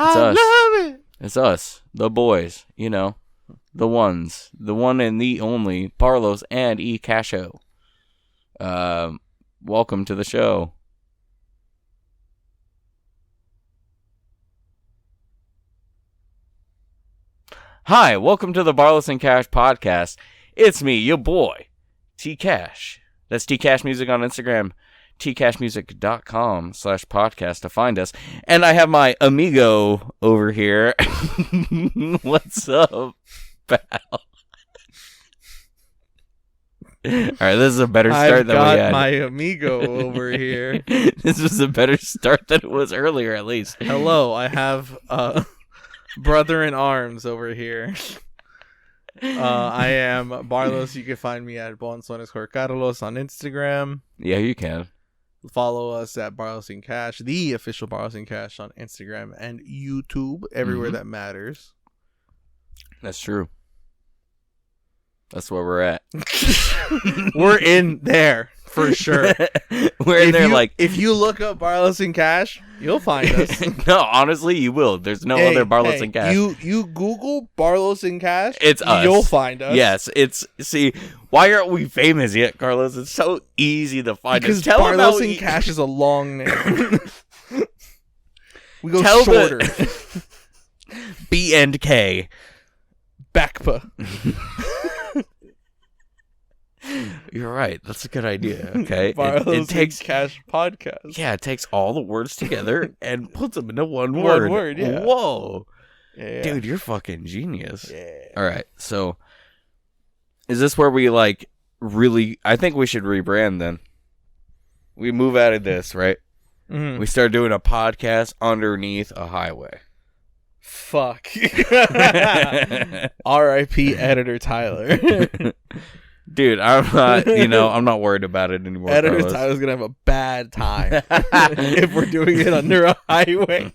It's I us. love it. It's us, the boys, you know, the ones, the one and the only, Barlos and E18. Welcome to the show. Hi, welcome to the Barlos and Kash podcast. It's me, your boy, T Kash. That's T Kash Music on Instagram, tkashmusic.com/podcast to find us. And I have my amigo over here. What's up, pal? All right, this is a better start than we had. I've got my amigo over here. This was a better start than it was earlier, at least. Hello, I have brother in arms over here. I am Barlos. You can find me at Bons_Carlos on Instagram. Yeah, you can. Follow us at Barlos and Kash, the official Barlos and Kash on Instagram and YouTube, everywhere that matters. That's true. That's where we're at. We're in there for sure. We're in there like... If you look up Barlos and Kash, you'll find us. No, honestly, you will. There's no other Barlos and Kash. You Google Barlos and Kash, it's us. You'll find us. Yes, see, why aren't we famous yet, Carlos? It's so easy to find us. Because Barlos and Kash is a long name. We go shorter. B and K. Bakpa. You're right. That's a good idea. Okay. It takes Kash podcast. Yeah, it takes all the words together and puts them into one word. word. Yeah. Whoa. Yeah. Dude, you're fucking genius. Yeah. All right. So is this where we like really I think we should rebrand then. We move out of this, right? Mm-hmm. We start doing a podcast underneath a highway. Fuck. R.I.P. editor Tyler. Dude, I'm not worried about it anymore. Editor Carlos. Tyler's gonna have a bad time if we're doing it under a highway.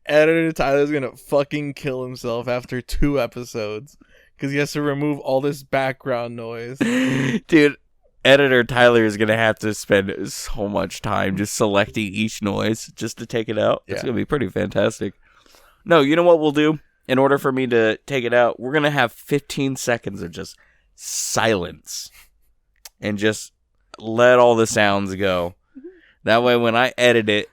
Editor Tyler's gonna fucking kill himself after 2 episodes because he has to remove all this background noise. Dude, Editor Tyler is gonna have to spend so much time just selecting each noise just to take it out. It's gonna be pretty fantastic. No, you know what we'll do? In order for me to take it out, we're going to have 15 seconds of just silence and just let all the sounds go. That way, when I edit it,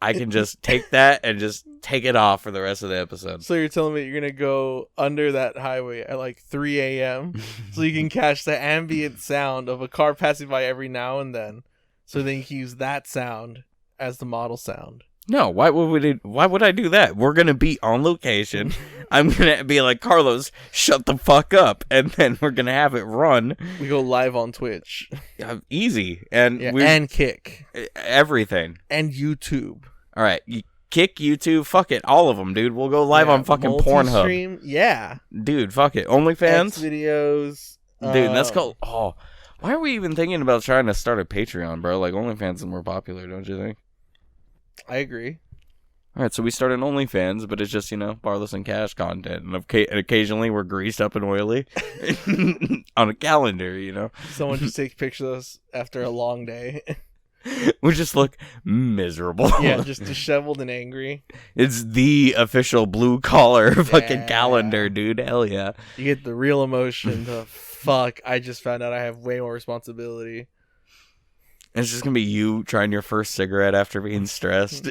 I can just take that and just take it off for the rest of the episode. So you're telling me you're going to go under that highway at like 3 a.m. so you can catch the ambient sound of a car passing by every now and then. So then you can use that sound as the model sound. No, why would I do that? We're going to be on location. I'm going to be like, Carlos, shut the fuck up. And then we're going to have it run. We go live on Twitch. Easy. And and Kick. Everything. And YouTube. All right. Kick, YouTube, fuck it. All of them, dude. We'll go live on fucking Pornhub. Yeah. Dude, fuck it. OnlyFans? X videos. Dude, that's called... Oh, why are we even thinking about trying to start a Patreon, bro? Like, OnlyFans is more popular, don't you think? I agree. All right, so we started OnlyFans, but it's just, Barlos and Kash content. And occasionally we're greased up and oily on a calendar, Someone just takes pictures of us after a long day. We just look miserable. Yeah, just disheveled and angry. It's the official blue-collar fucking calendar, dude. Hell yeah. You get the real emotion. The fuck, I just found out I have way more responsibility. It's just gonna be you trying your first cigarette after being stressed.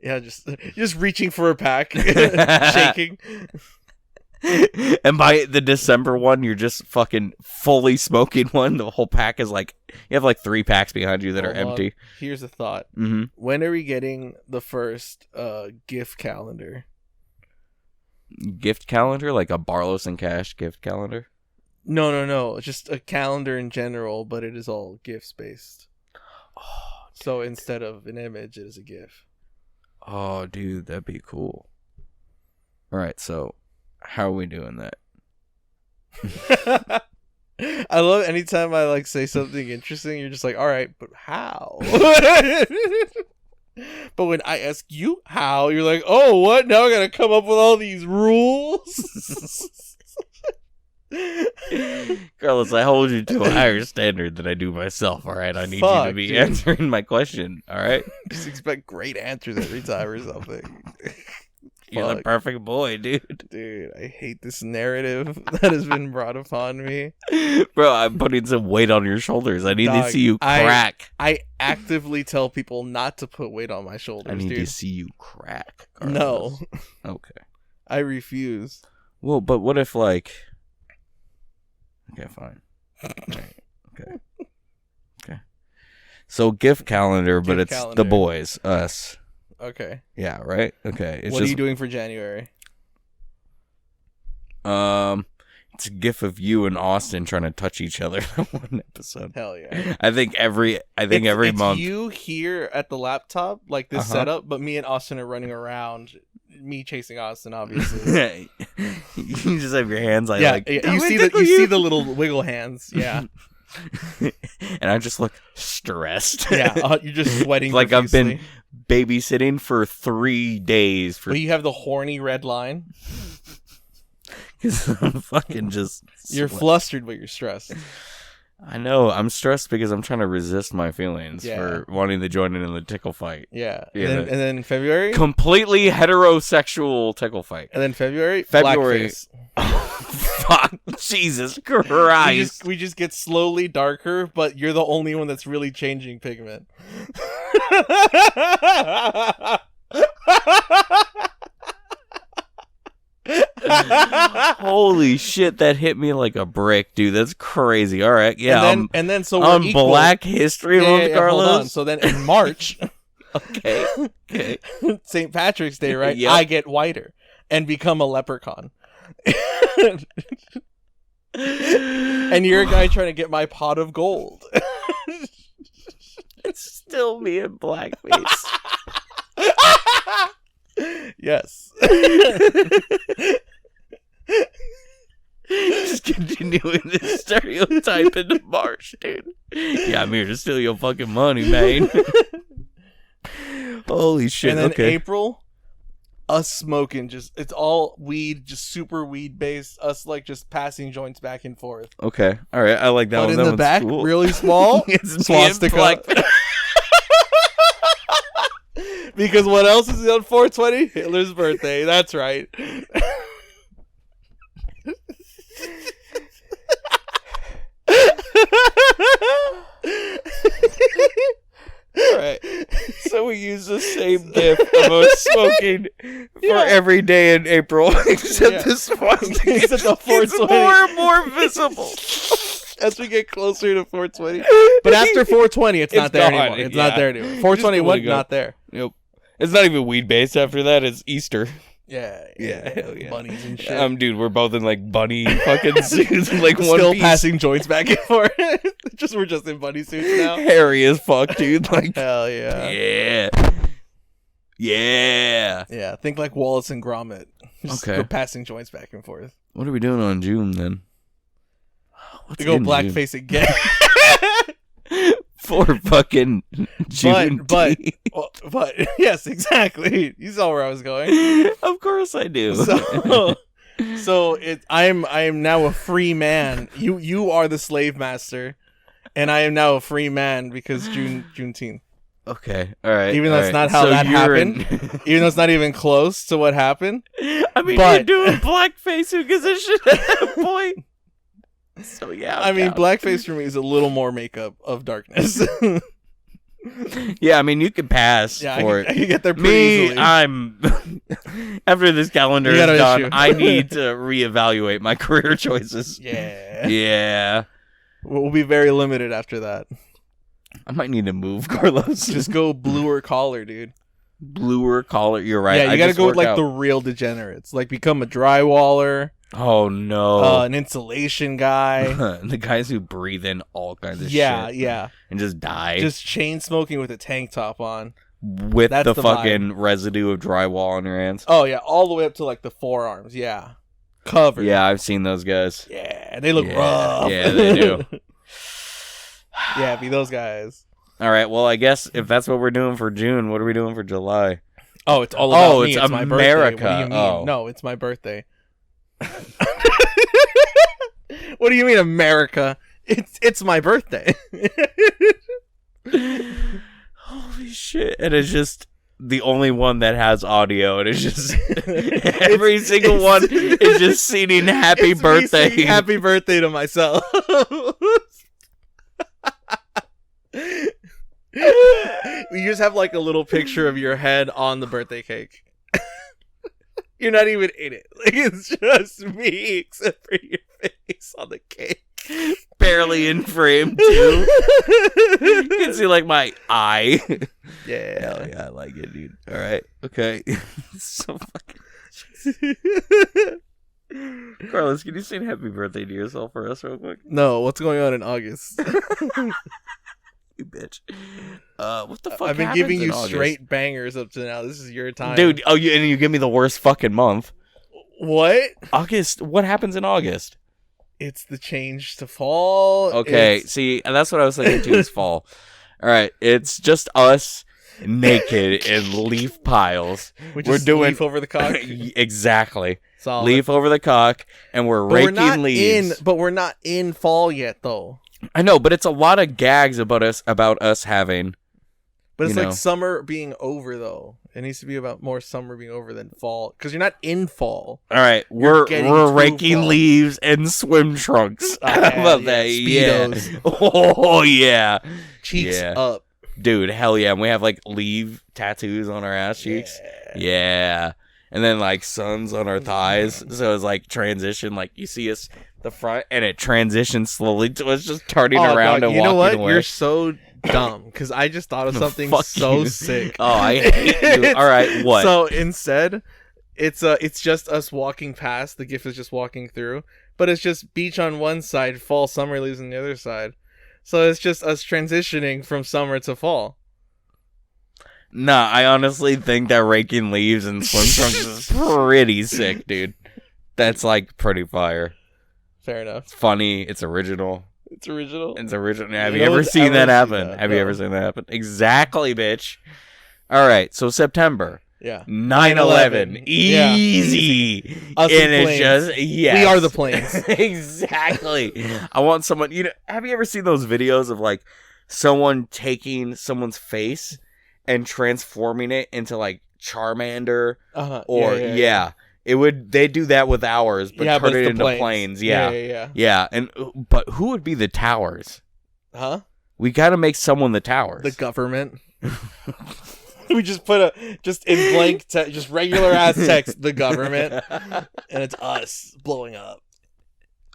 Yeah, just reaching for a pack, shaking. And by the December one, you're just fucking fully smoking one. The whole pack is like, you have like 3 packs behind you that are empty. Here's a thought. Mm-hmm. When are we getting the first gift calendar? Gift calendar? Like a Barlos and Kash gift calendar? No. Just a calendar in general, but it is all gifts based. Oh, so instead of an image, it is a GIF. Oh, dude, that'd be cool. All right, so how are we doing that? I love anytime I say something interesting, you're just like, all right, but how? But when I ask you how, you're like, oh, what? Now I gotta come up with all these rules? Carlos, I hold you to a higher standard than I do myself, all right? I need you to be answering my question, all right? Just expect great answers every time or something. You're the perfect boy, dude. Dude, I hate this narrative that has been brought upon me. Bro, I'm putting some weight on your shoulders. I need to see you crack. I actively tell people not to put weight on my shoulders, I need dude. to see you crack. No. Okay. I refuse. Well, but what if, like... Okay, fine. Okay. So, gift calendar, but it's calendar. the boys, us. Okay. Yeah, right? Okay. What are you doing for January? It's a gif of you and Austin trying to touch each other in one episode. Hell yeah. I think every month. You here at the laptop, like this setup, but me and Austin are running around. Me chasing Austin, obviously. You just have your hands like, you see the little wiggle hands, yeah. And I just look stressed. Yeah, you're just sweating. Like profusely. I've been babysitting for 3 days. But you have the horny red line. Because I'm fucking just... You're flustered, but you're stressed. I know. I'm stressed because I'm trying to resist my feelings for wanting to join in the tickle fight. Yeah. And then February? Completely heterosexual tickle fight. And then February? Blackface. Fuck. Jesus Christ. We just get slowly darker, but you're the only one that's really changing pigment. Holy shit, that hit me like a brick, dude. That's crazy. All right, yeah. And then so we're on equal. Black History Month, Carlos. Hold on. So then in March, okay, St. Patrick's Day, right? Yep. I get whiter and become a leprechaun. And you're a guy trying to get my pot of gold. It's still me in blackface. Yes. Just continuing this stereotype into March, dude. Yeah, I'm here to steal your fucking money, man. Holy shit. And then okay. April, us smoking, it's all weed, just super weed based. Us like just passing joints back and forth. Okay. All right. I like that but one. in That the back, cool. really small, It's swastika. Because what else is on 420? Hitler's birthday. That's right. Alright. So we use the same gif of us smoking for every day in April, except this one. Except the 420. It's more and more visible. As we get closer to 420. But after 420, it's not there gone. anymore. It's not there anymore. 421, not there. Yep. It's not even weed based after that. It's Easter. Yeah. Hell yeah. Bunnies and shit. Dude, we're both in like bunny fucking suits, like one Still piece. passing joints back and forth. We're just in bunny suits now. Hairy as fuck, dude. Like, hell yeah. Yeah. Think like Wallace and Gromit. Just Okay. go passing joints back and forth. What are we doing on June then? What's We go in blackface again. For fucking June. But yes, exactly. You saw where I was going. Of course I do. So I am now a free man. You are the slave master, and I am now a free man because Juneteenth. Okay, all right. Even though it's not how that happened. Even though it's not even close to what happened. I mean, you're doing blackface. Who gives a shit at that point? So yeah. I mean, blackface for me is a little more makeup of darkness. Yeah, I mean, you could pass for it. I can get there pretty easily. I'm after this calendar is done, I need to reevaluate my career choices. Yeah. We'll be very limited after that. I might need to move, Carlos. Just go bluer collar, dude. Bluer collar. You're right. Yeah, you gotta go with like the real degenerates. Like become a drywaller. Oh no. An insulation guy. The guys who breathe in all kinds of shit. Yeah. And just die. Just chain smoking with a tank top on. With the fucking residue of drywall on your hands. Oh yeah, all the way up to like the forearms. Yeah. Covered. Yeah, I've seen those guys. Yeah, they look rough. Yeah, they do. Yeah, be those guys. All right, well, I guess if that's what we're doing for June, what are we doing for July? Oh, it's all about me. It's It's my America. birthday. What do you mean? Oh. No, it's my birthday. What do you mean, America? It's my birthday. Holy shit. And it's just the only one that has audio, and it's just every single one is just singing happy birthday. Singing happy birthday to myself. You just have like a little picture of your head on the birthday cake. You're not even in it. Like, it's just me, except for your face on the cake. Barely in frame, too. You can see, like, my eye. Yeah. Hell yeah, I like it, dude. All right. Okay. So fucking... Carlos, can you sing happy birthday to yourself for us real quick? No, what's going on in August? You bitch. What the fuck? I've been giving you straight bangers up to now. This is your time, dude. Oh, you give me the worst fucking month. What? August. What happens in August? It's the change to fall. Okay, see, and that's what I was thinking too. Is fall. All right, it's just us naked in leaf piles. We're doing leaf over the cock. Exactly. Solid. Leaf over the cock, and we're raking leaves. But we're not in fall yet, though. I know, but it's a lot of gags about us having. But it's like summer being over, though. It needs to be about more summer being over than fall, because you're not in fall. All right, we're raking leaves and swim trunks. How about that? Speedos. Yeah. Oh yeah. Cheeks up, dude. Hell yeah! And we have like leaf tattoos on our ass cheeks. Yeah. And then like suns on our thighs. So it's like transition. Like you see us the front, and it transitions slowly to us just turning around and walking away. You know what? You're so dumb, because I just thought of something so sick. Oh, I hate you. All right, what? So instead, it's just us walking past. The GIF is just walking through, but it's just beach on one side, fall, summer leaves on the other side. So it's just us transitioning from summer to fall. Nah, I honestly think that raking leaves and swim trunks is pretty sick, dude. That's like pretty fire. Fair enough. It's funny. It's original. It's original. Have you ever seen that happen? Have you ever seen that happen? Exactly, bitch. All right, so September. Yeah. 9/11. Easy. Us and it's planes. just, yes. We are the planes. Exactly. I want someone, have you ever seen those videos of like someone taking someone's face and transforming it into like Charmander? Or, they do that with ours, but turn it into planes. Yeah. But who would be the towers? Huh? We got to make someone the towers. The government. We just put in blank just regular ass text, the government, and it's us blowing up.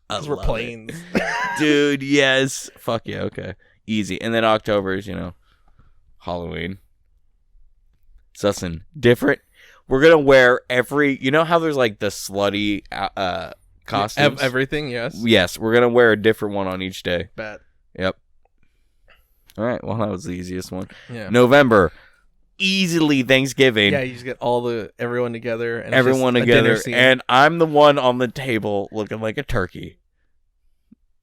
Because we're planes. Dude, yes. Fuck yeah, okay. Easy. And then October is, Halloween. Something different. We're going to wear how there's like the slutty costumes? Everything, yes. Yes, we're going to wear a different one on each day. Bet. Yep. All right, well, that was the easiest one. Yeah. November. Easily Thanksgiving. Yeah, you just get everyone together. And and I'm the one on the table looking like a turkey.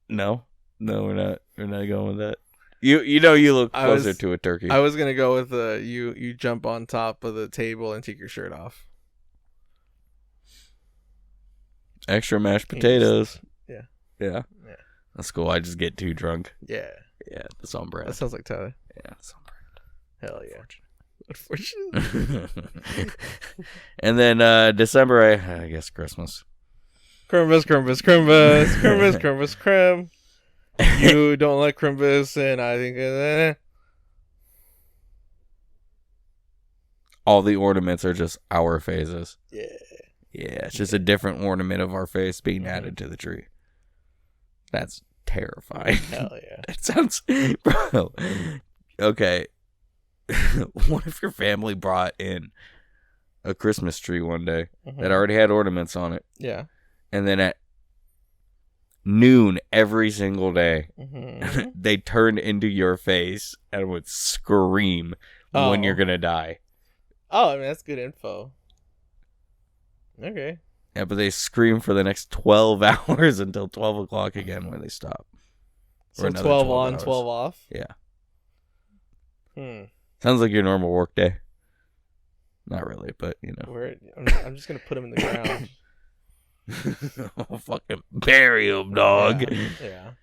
No, we're not. We're not going with that. You look closer to a turkey. I was gonna go with you jump on top of the table and take your shirt off. Extra mashed potatoes. Yeah. That's cool. I just get too drunk. Yeah, that's on brand. That sounds like Tyler. Yeah, that's on brand. Hell yeah. Unfortunately. And then December, I guess Christmas. Crimbus. You don't like Crimbus, and I think all the ornaments are just our phases. Yeah, it's just a different ornament of our face being added to the tree. That's terrifying. Hell yeah. That sounds, bro. Okay. What if your family brought in a Christmas tree one day that already had ornaments on it? Yeah. And then at noon every single day, they turned into your face and would scream when you're going to die. Oh, I mean, that's good info. Okay. Yeah, but they scream for the next 12 hours until 12 o'clock again when they stop. So 12 on, hours. 12 off? Yeah. Sounds like your normal work day. Not really, but I'm just gonna put them in the ground. I'll fucking bury them, dog. Yeah.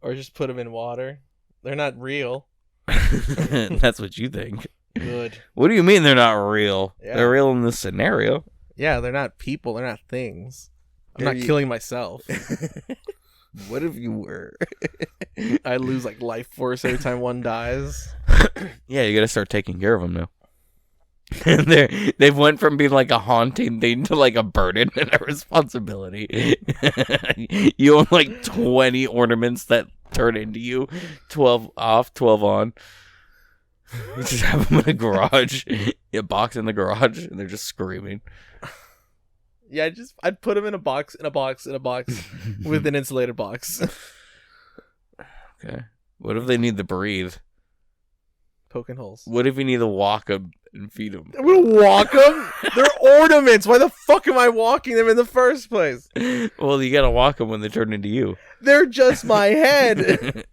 Or just put them in water. They're not real. That's what you think. Good. What do you mean they're not real? Yeah. They're real in this scenario. Yeah, they're not people. They're not things. I'm They're not killing myself. What if you were? I lose like life force every time one dies. Yeah, you gotta start taking care of them now. They've went from being like a haunting thing to like a burden and a responsibility. You own like 20 ornaments that turn into you, 12 off, 12 on. You just have them in a garage, a box in the garage, and they're just screaming. Yeah, I'd put them in a box, with an insulated box. Okay. What if they need to breathe? Poking holes. What if you need to walk them and feed them? I'm gonna walk them? They're ornaments. Why the fuck am I walking them in the first place? Well, you gotta walk them when they turn into you. They're just my head.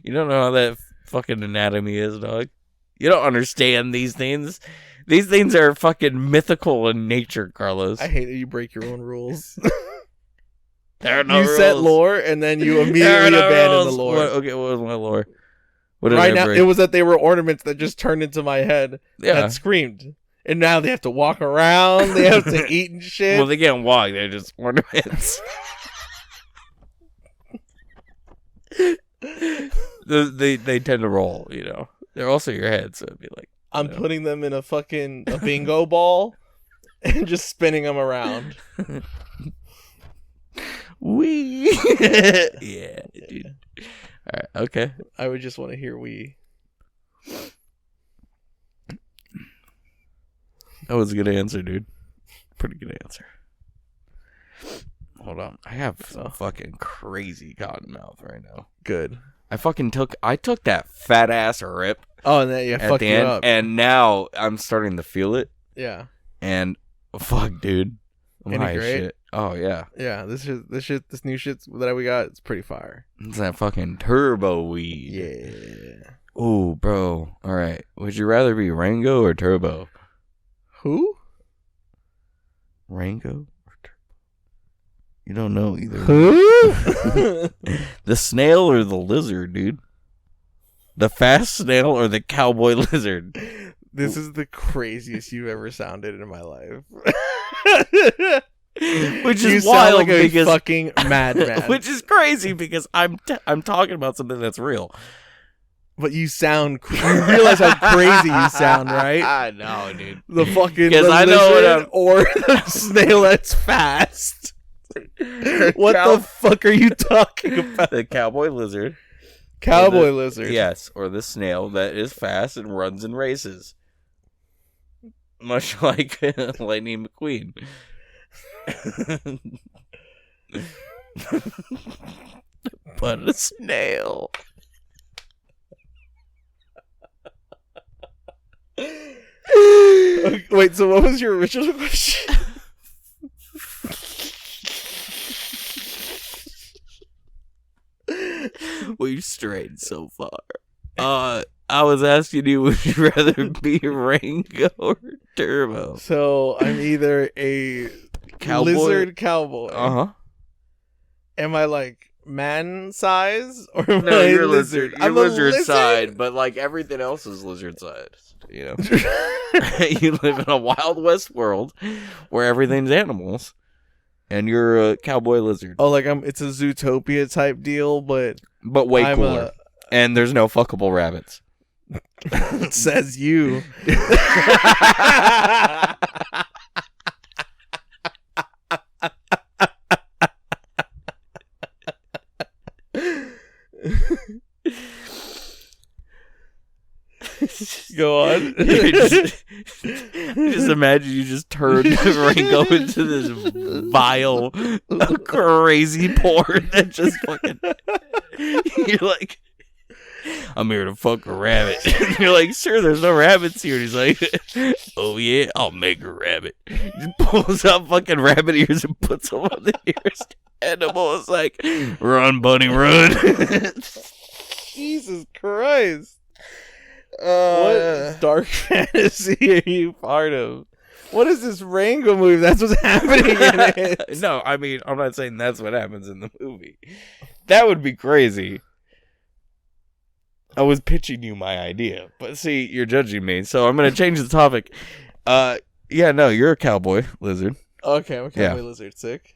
You don't know how that fucking anatomy is, dog. You don't understand these things. These things are fucking mythical in nature, Carlos. I hate that you break your own rules. There are no rules. You set lore, and then you immediately abandon the lore. What was my lore? What right now, it was that they were ornaments that just turned into my head that screamed. And now they have to walk around, they have to eat and shit. Well, they can't walk, they're just ornaments. They tend to roll, you know. They're also your head, so it'd be like... I'm putting them in a bingo ball and just spinning them around. Wee! Yeah, dude. Alright, okay. I would just want to hear wee. That was a good answer, dude. Pretty good answer. Hold on. I have some fucking crazy cotton mouth right now. Good. I took that fat ass rip. Oh, and then fucked you up. And now I'm starting to feel it. Yeah. And fuck, dude. I'm high as shit. Oh yeah. Yeah, this new shit that we got, it's pretty fire. It's that fucking turbo weed. Yeah. Ooh, bro. All right. Would you rather be Rango or Turbo? Who? Rango or Turbo? You don't know either. Who? The snail or the lizard, dude? The fast snail or the cowboy lizard? This is the craziest you've ever sounded in my life. Which is you wild, sound like a because fucking madman. Which is crazy because I'm talking about something that's real. But you sound... You realize how crazy you sound, right? I know, dude. The fucking lizard or the snail that's fast. What the fuck are you talking about? The cowboy lizard. Cowboy lizard. Yes, or the snail that is fast and runs in races. Much like Lightning McQueen. But a snail. Wait, so what was your original question? We strayed so far. I was asking you, would you rather be Rango or Turbo? So I'm either a lizard cowboy. Uh-huh. Am I like man size or am No, I you're lizard? You're lizard side, but like everything else is lizard side. You know, you live in a Wild West world where everything's animals, and you're a cowboy lizard. Oh, like it's a Zootopia type deal, but way cooler. And there's no fuckable rabbits. Says you. Go on. Just imagine you just turned Rango into this vile, crazy porn that just fucking. You're like, I'm here to fuck a rabbit. And you're like, sir, there's no rabbits here. And he's like, oh yeah, I'll make a rabbit. He just pulls out fucking rabbit ears and puts them on the nearest animal. It's like, run, bunny, run. Jesus Christ. What dark fantasy are you part of? What is this Rango movie? That's what's happening in it. No, I mean, I'm not saying that's what happens in the movie. That would be crazy. I was pitching you my idea, but see, you're judging me, so I'm gonna change the topic. Yeah, no, you're a cowboy lizard. Okay, I'm a cowboy lizard. Sick.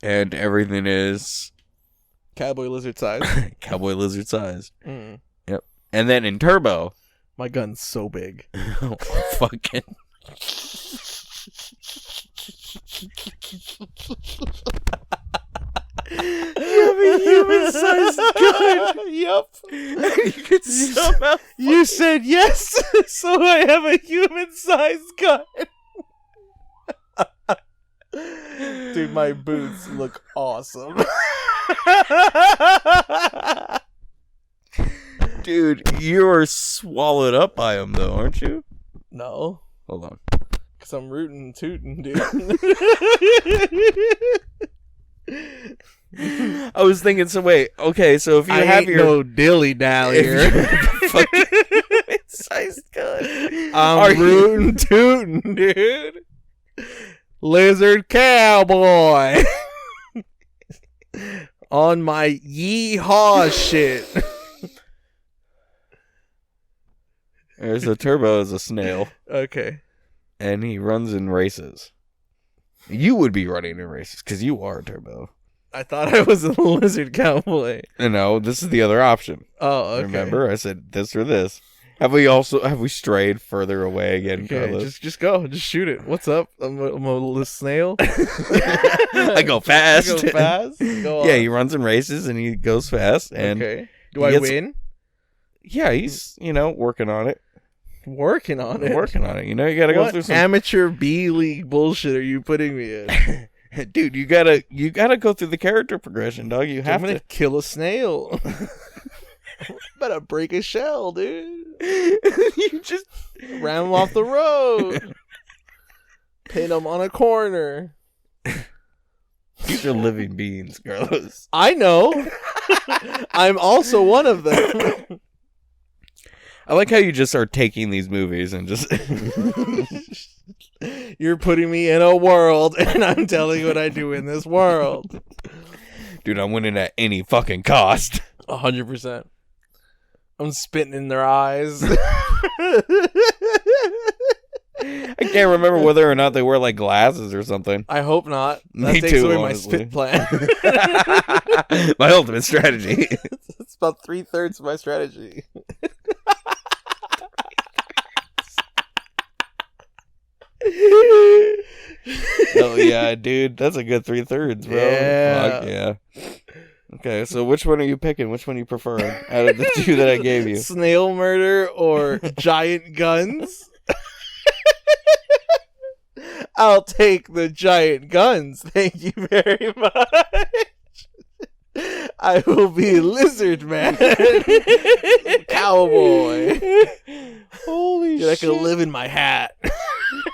And everything is cowboy lizard size. Cowboy lizard size. Yep. And then in turbo, my gun's so big. Oh, fucking. You have a human-sized gun. Yup. You could somehow. You said yes, so I have a human-sized gun. Dude, my boots look awesome. Dude, you're swallowed up by them, though, aren't you? No. Hold on. Because I'm rootin' and tootin', dude. I was thinking, so wait, okay, so if you have your... no dilly-dally here. Sized gun. I'm rootin' tootin', dude. Lizard cowboy. On my yeehaw shit. There's a turbo as a snail. Okay. And he runs in races. You would be running in races, because you are a turbo. I thought I was a lizard cowboy. No, this is the other option. Oh, okay. Remember, I said this or this. Have we strayed further away again, okay, Carlos? just go. Just shoot it. What's up? I'm a snail. I go fast. You go fast? Go on. Yeah, he runs in races and he goes fast. And okay. Do I win? Yeah, he's, working on it. Working on it? Working on it. You gotta go through some... amateur B-League bullshit are you putting me in? Dude, you gotta go through the character progression, dog. You have to kill a snail. Better break a shell, dude. You just ram him off the road. Pin him on a corner. These are living beings, Carlos. I know. I'm also one of them. I like how you just are taking these movies and just... You're putting me in a world, and I'm telling you what I do in this world. Dude, I'm winning at any fucking cost. 100%. I'm spitting in their eyes. I can't remember whether or not they wear like glasses or something. I hope not. That Me takes too, away honestly. my spit plan. My ultimate strategy. It's about 3/3 of my strategy. Oh yeah, dude, that's a good 3/3, bro. Yeah. Fuck yeah. Okay, so which one are you picking? Which one you prefer out of the two that I gave you? Snail murder or giant guns? I'll take the giant guns. Thank you very much. I will be Lizard Man. Cowboy. Holy Dude, shit. I can live in my hat.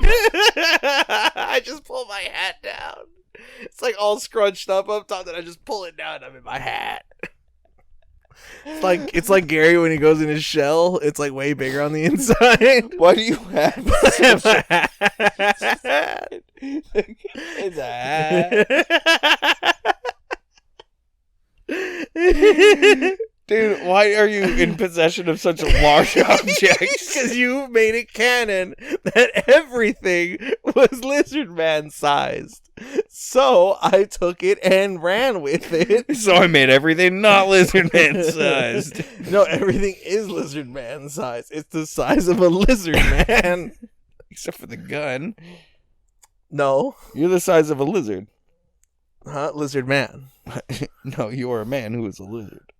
I just pull my hat down. It's like all scrunched up top, and I just pull it down. I'm in my hat. It's like Gary when he goes in his shell. It's like way bigger on the inside. Why do you have It's a hat. Dude, why are you in possession of such large objects? Because you made it canon that everything was Lizard Man sized. So I took it and ran with it. So I made everything not Lizard Man sized. No, everything is Lizard Man sized. It's the size of a lizard man. Except for the gun. No. You're the size of a lizard. Huh? Lizard man. No, you are a man who is a lizard.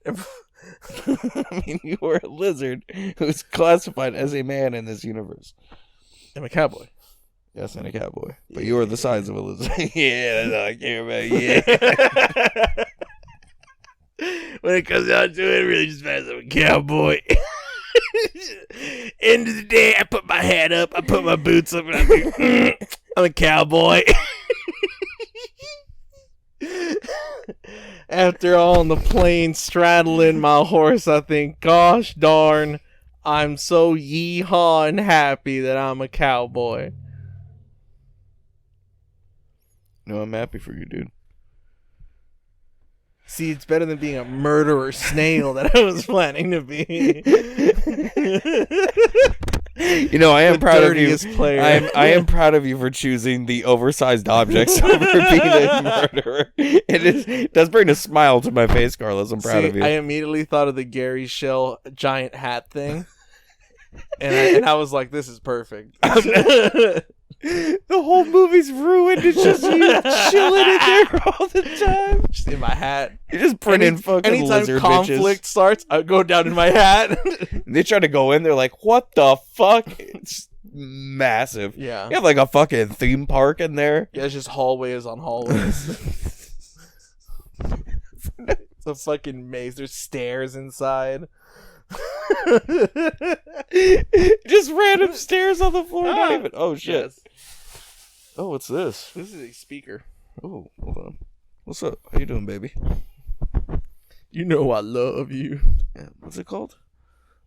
I mean, you are a lizard who's classified as a man in this universe. I'm a cowboy. Yes, and a cowboy. But you are the size of a lizard. Yeah, that's all I care about. Yeah. When it comes down to it, it really just matters. I'm a cowboy. End of the day, I put my hat up, I put my boots up, and I'm like, I'm a cowboy. After all, on the plane straddling my horse, I think, gosh darn, I'm so yeehaw and happy that I'm a cowboy. No, I'm happy for you, dude. See, it's better than being a murderer snail that I was planning to be. You know, I am proud of you. Player. I am proud of you for choosing the oversized objects over being a murderer. It does bring a smile to my face, Carlos. I'm proud of you. I immediately thought of the Gary Shell giant hat thing, and I was like, "This is perfect." The whole movie's ruined. It's just you chilling in there all the time. Just in my hat. You're just printing fucking anytime lizard conflict bitches. starts, I go down in my hat. They try to go in. They're like, "What the fuck?" It's massive. Yeah. You have like a fucking theme park in there. Yeah, it's just hallways on hallways. It's a fucking maze. There's stairs inside. Just random stairs on the floor. Not even. Oh shit. Yes. Oh, what's this? This is a speaker. Oh, hold on. What's up? How you doing, baby? You know I love you. Yeah, what's it called?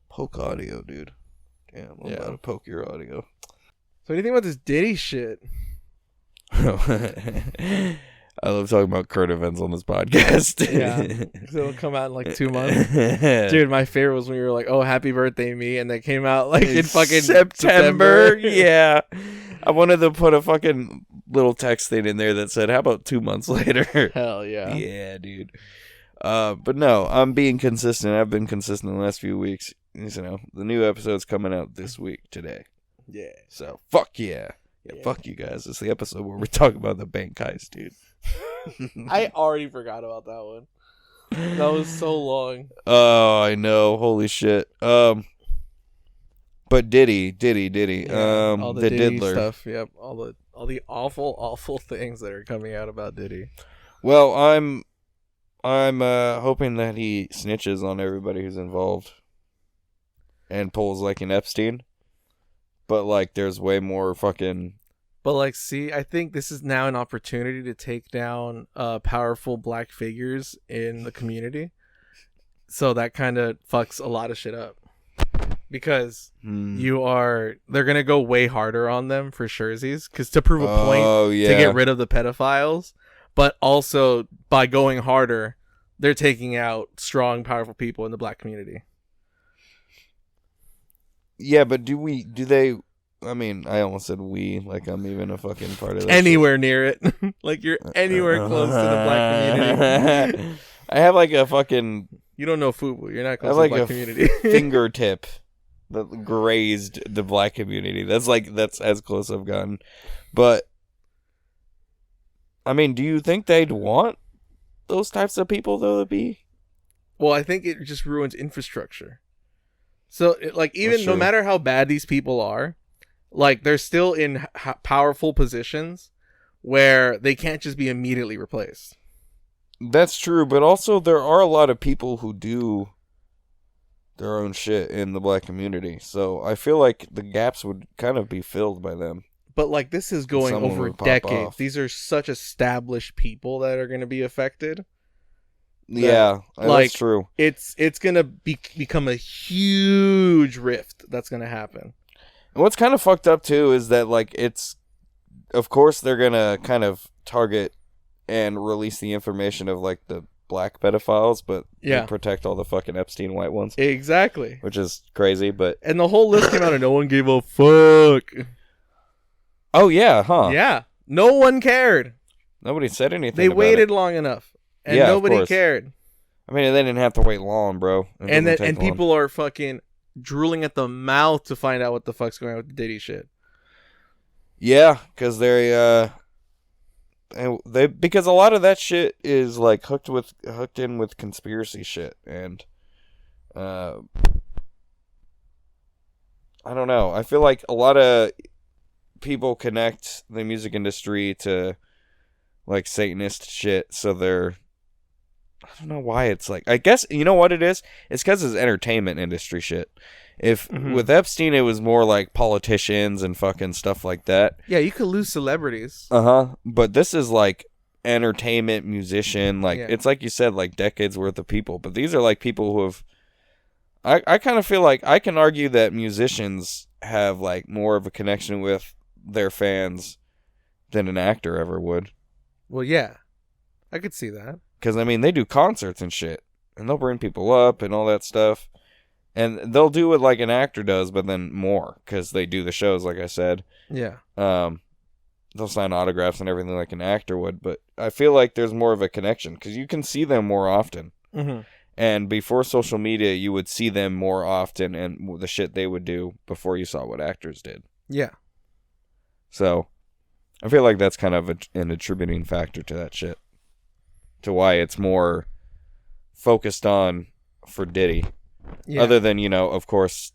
Poke audio, dude. Damn, I'm about to poke your audio. So what do you think about this Diddy shit? I love talking about current events on this podcast. Yeah. It'll come out in like 2 months. Dude, my favorite was when you were like, "Oh, happy birthday, me," and they came out like in fucking September. Yeah. I wanted to put a fucking little text thing in there that said, "How about 2 months later?" Hell yeah. Yeah, dude. But no, I'm being consistent. I've been consistent in the last few weeks. You know, the new episode's coming out this week today. Yeah. So fuck yeah. Yeah, fuck you guys. It's the episode where we're talking about the bank heist, dude. I already forgot about that one. That was so long. Oh, I know. Holy shit. But Diddy. Yeah, all the Diddy diddler stuff. Yep. All the awful things that are coming out about Diddy. Well, I'm hoping that he snitches on everybody who's involved and pulls like an Epstein. But like, there's way more fucking. But like, see, I think this is now an opportunity to take down powerful black figures in the community. So that kind of fucks a lot of shit up. Because they're going to go way harder on them for surezies. Because to prove a point, to get rid of the pedophiles. But also, by going harder, they're taking out strong, powerful people in the black community. Yeah, but do they... I mean, I almost said we, like I'm even a fucking part of that. Anywhere near it. Like you're anywhere close to the black community. I have like a fucking... You don't know FUBU. You're not close to the black community. Fingertip that grazed the black community. That's as close I've gotten. But, I mean, do you think they'd want those types of people, though, to be? Well, I think it just ruins infrastructure. So, even no matter how bad these people are, like, they're still in powerful positions where they can't just be immediately replaced. That's true, but also there are a lot of people who do their own shit in the black community. So I feel like the gaps would kind of be filled by them. But, like, this is going over decades. Off. These are such established people that are going to be affected. Yeah, that's true. It's going to become a huge rift that's going to happen. And what's kind of fucked up, too, is that, like, of course, they're going to kind of target and release the information of, like, the black pedophiles, but they protect all the fucking Epstein white ones. Exactly. Which is crazy, but... And the whole list came out and no one gave a fuck. Oh, yeah, huh? Yeah. No one cared. Nobody said anything They waited long enough. And nobody cared. I mean, they didn't have to wait long, bro. And people are fucking... drooling at the mouth to find out what the fuck's going on with the Diddy shit. Yeah, because because a lot of that shit is like hooked in with conspiracy shit, and I don't know. I feel like a lot of people connect the music industry to like Satanist shit, so they're... I don't know why it's like... I guess, you know what it is? It's because it's entertainment industry shit. If with Epstein, it was more like politicians and fucking stuff like that. Yeah, you could lose celebrities. But this is like entertainment, musician. Like, it's like you said, like decades worth of people. But these are like people who have... I kind of feel like I can argue that musicians have like more of a connection with their fans than an actor ever would. Well, yeah. I could see that. Because, I mean, they do concerts and shit. And they'll bring people up and all that stuff. And they'll do it like an actor does, but then more. Because they do the shows, like I said. Yeah. They'll sign autographs and everything like an actor would. But I feel like there's more of a connection. Because you can see them more often. Mm-hmm. And before social media, you would see them more often and the shit they would do before you saw what actors did. Yeah. So, I feel like that's kind of an attributing factor to that shit. To why it's more focused on for Diddy. Yeah. Other than, of course,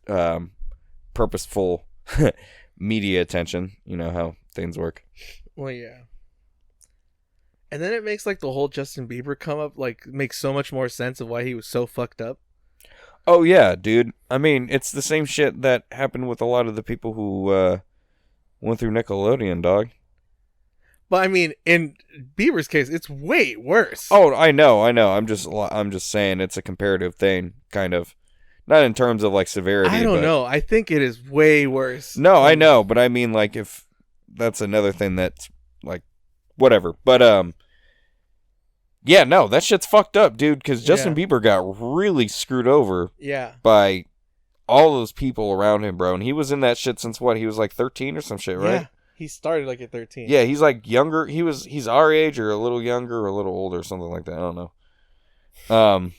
purposeful media attention. You know how things work. Well, yeah. And then it makes like the whole Justin Bieber come up makes so much more sense of why he was so fucked up. Oh yeah, dude. I mean, it's the same shit that happened with a lot of the people who went through Nickelodeon, dog. But I mean, in Bieber's case, it's way worse. Oh, I know. I'm just saying it's a comparative thing, kind of. Not in terms of like severity. I don't know. I think it is way worse. No, I know, but I mean, like, if that's another thing that's like whatever. But yeah, no, that shit's fucked up, dude. Because Justin Bieber got really screwed over. Yeah. By all those people around him, bro, and he was in that shit since what? He was like 13 or some shit, right? Yeah. He started like at 13. Yeah, he's like younger. He's our age or a little younger or a little older or something like that. I don't know.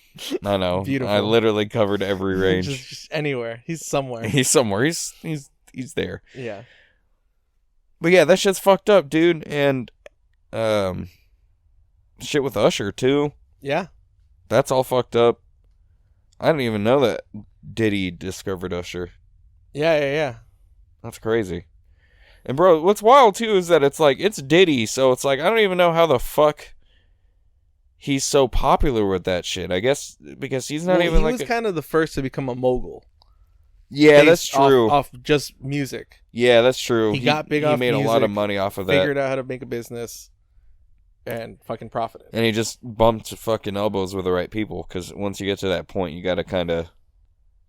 I know. Beautiful. I literally covered every range. just anywhere. He's somewhere. He's somewhere. He's there. Yeah. But yeah, that shit's fucked up, dude. And shit with Usher too. Yeah. That's all fucked up. I didn't even know that Diddy discovered Usher. Yeah. That's crazy. And bro, what's wild too is that it's like, it's Diddy, so it's like, I don't even know how the fuck he's so popular with that shit. I guess because he's not even like... He was kind of the first to become a mogul. Yeah, that's true. Off just music. Yeah, that's true. He got big off music. He made a lot of money off of that. Figured out how to make a business and fucking profited. And he just bumped fucking elbows with the right people, because once you get to that point, you got to kind of...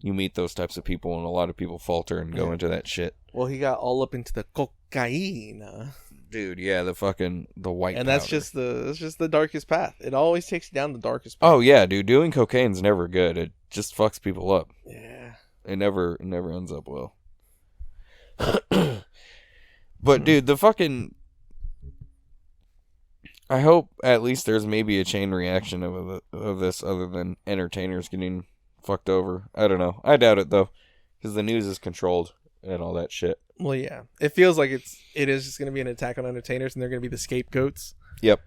You meet those types of people, and a lot of people falter and go into that shit. Well, he got all up into the cocaine. Dude, yeah, the white and powder. that's just the darkest path. It always takes you down the darkest path. Oh yeah, dude, doing cocaine's never good. It just fucks people up. Yeah. It never ends up well. But dude, the fucking... I hope at least there's maybe a chain reaction of this other than entertainers getting fucked over. I don't know. I doubt it though, because the news is controlled and all that shit. Well, yeah. It feels like it is just going to be an attack on entertainers, and they're going to be the scapegoats. Yep.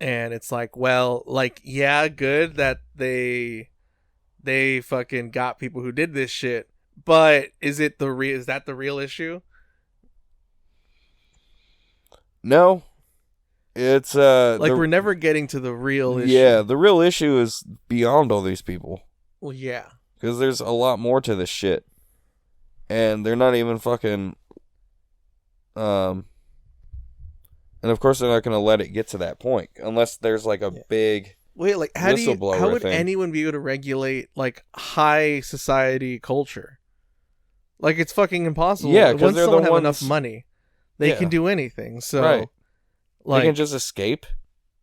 And it's like, well, like, yeah, good that they fucking got people who did this shit, but is that the real issue? No. It's we're never getting to the real issue. Yeah, the real issue is beyond all these people. Well, yeah. Because there's a lot more to this shit. And they're not even fucking... And of course they're not going to let it get to that point. Unless there's like a big... Wait, like how would anyone be able to regulate like high society culture? Like it's fucking impossible. Yeah, because once someone have enough money, they can do anything. So right. Like, they can just escape.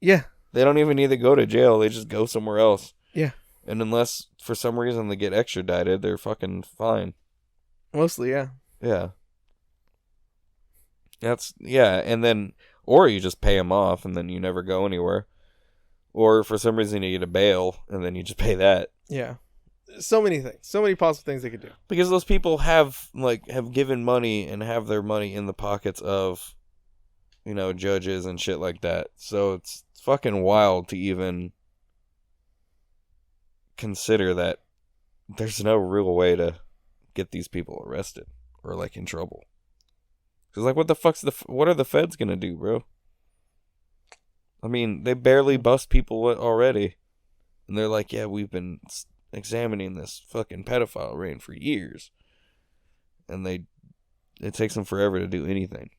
Yeah. They don't even need to go to jail. They just go somewhere else. Yeah. And unless for some reason they get extradited, they're fucking fine. Mostly, yeah. Yeah. And then, or you just pay them off and then you never go anywhere. Or for some reason you get a bail and then you just pay that. Yeah. So many things. So many possible things they could do. Because those people have given money and have their money in the pockets of, judges and shit like that. So it's fucking wild to even consider that there's no real way to get these people arrested or in trouble. Because what are the feds gonna do, bro? I mean, they barely bust people already, and they're like, yeah, we've been examining this fucking pedophile ring for years, and it takes them forever to do anything.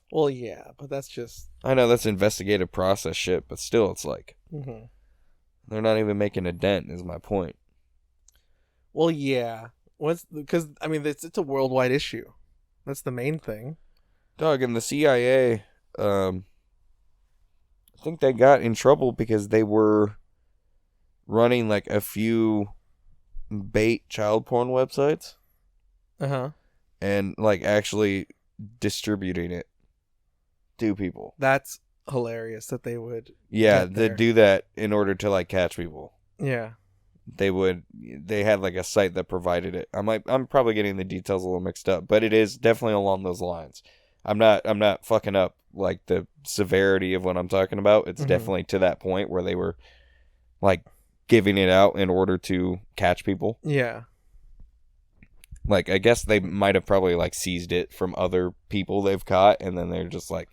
Well, yeah, but that's just... I know that's investigative process shit, but still, it's like... Mm-hmm. They're not even making a dent, is my point. Well, yeah. Because, I mean, it's a worldwide issue. That's the main thing. Dog, and the CIA, I think they got in trouble because they were running like a few bait child porn websites. Uh-huh. And like actually distributing it to people. That's hilarious that they would. Yeah, they do that in order to like catch people. Yeah. They had like a site that provided it. I'm probably getting the details a little mixed up, but it is definitely along those lines. I'm not fucking up like the severity of what I'm talking about. It's definitely to that point where they were like giving it out in order to catch people. Yeah. Like, I guess they might have probably like seized it from other people they've caught, and then they're just like,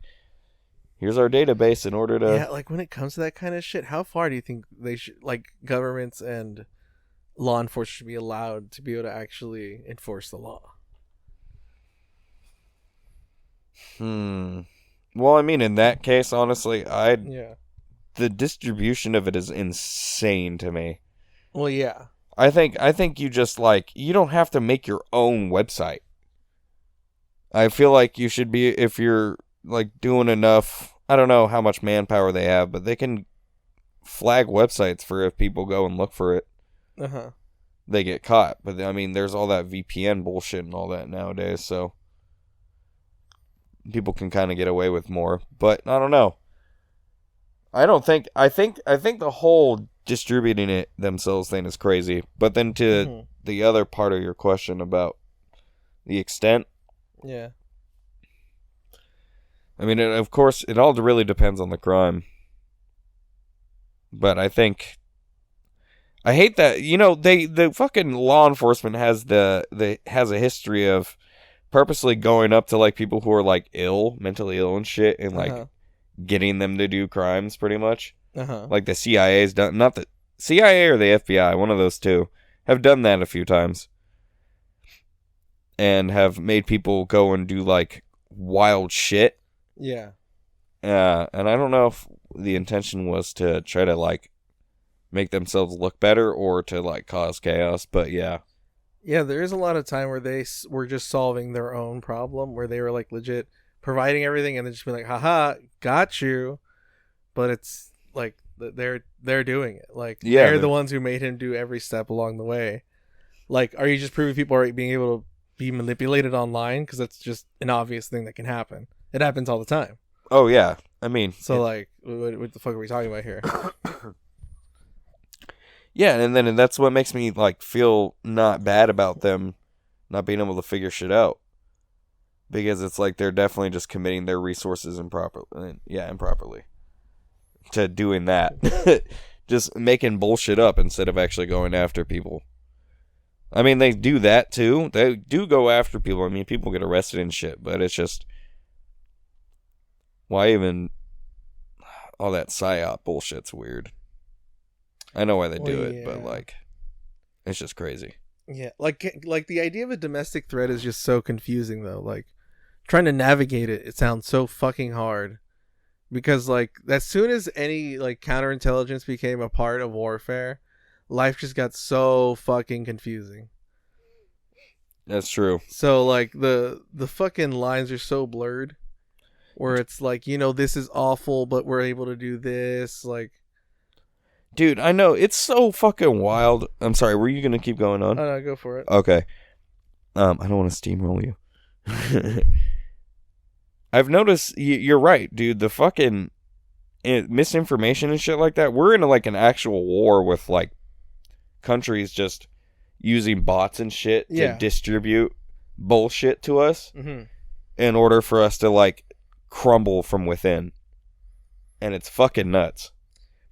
here's our database in order to... Yeah, like when it comes to that kind of shit, how far do you think they should, like, governments and law enforcement should be allowed to be able to actually enforce the law? Well, I mean, in that case, honestly, the distribution of it is insane to me. Well, yeah. I think you just, like, you don't have to make your own website. I feel like you should be, if you're, like, doing enough, I don't know how much manpower they have, but they can flag websites for if people go and look for it. Uh-huh. They get caught. But, I mean, there's all that VPN bullshit and all that nowadays, so people can kind of get away with more. But, I don't know. I think the whole distributing it themselves thing is crazy. But then to the other part of your question about the extent. Yeah. I mean, of course, it all really depends on the crime. But I hate that, the fucking law enforcement has has a history of purposely going up to like people who are like mentally ill and shit, and like getting them to do crimes pretty much. Like the CIA's done, not the CIA or the FBI, one of those two, have done that a few times. And have made people go and do like wild shit. Yeah. And I don't know if the intention was to try to like make themselves look better or to like cause chaos, but yeah. Yeah, there is a lot of time where they were just solving their own problem, where they were like legit providing everything and then just be like, haha, got you. But it's like they're doing it. Like they're the ones who made him do every step along the way. Like, are you just proving people are being able to be manipulated online? Because that's just an obvious thing that can happen. It happens all the time. Oh yeah, I mean, so like, what the fuck are we talking about here? Yeah, and that's what makes me like feel not bad about them not being able to figure shit out, because it's like they're definitely just committing their resources improperly to doing that, just making bullshit up instead of actually going after people. I mean, they do that too. They do go after people. I mean, people get arrested and shit, but it's just, why even all that psyop bullshit's weird. I know why they do it, but like, it's just crazy. Yeah, like the idea of a domestic threat is just so confusing though. Like, trying to navigate it sounds so fucking hard, because like as soon as any like counterintelligence became a part of warfare, life just got so fucking confusing. That's true. So like the fucking lines are so blurred, where it's like, this is awful, but we're able to do this. Like, dude, I know, it's so fucking wild. I'm sorry, were you gonna keep going on? Oh no, go for it. Okay. I don't want to steamroll you. I've noticed you're right, dude. The fucking misinformation and shit like that. We're in like an actual war with like countries just using bots and shit to distribute bullshit to us in order for us to like crumble from within. And it's fucking nuts.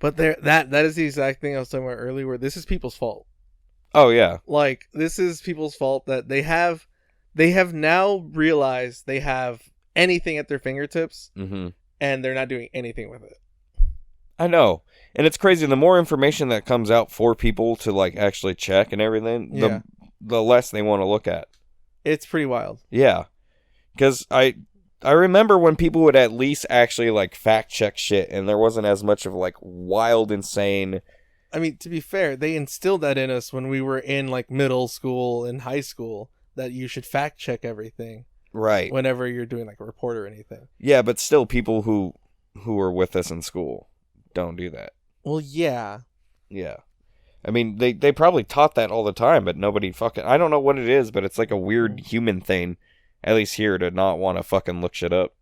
But that is the exact thing I was talking about earlier, where this is people's fault. Oh yeah. Like, this is people's fault that they have now realized they have anything at their fingertips, and they're not doing anything with it. I know. And it's crazy. The more information that comes out for people to like actually check and everything, the less they want to look at. It's pretty wild. Yeah. Because I remember when people would at least actually like fact check shit, and there wasn't as much of like wild, insane. I mean, to be fair, they instilled that in us when we were in like middle school and high school, that you should fact check everything. Right. Whenever you're doing like a report or anything. Yeah, but still people who were with us in school. don't do that. Well, yeah. Yeah. I mean, they probably taught that all the time, but nobody fucking... I don't know what it is, but it's like a weird human thing, at least here, to not want to fucking look shit up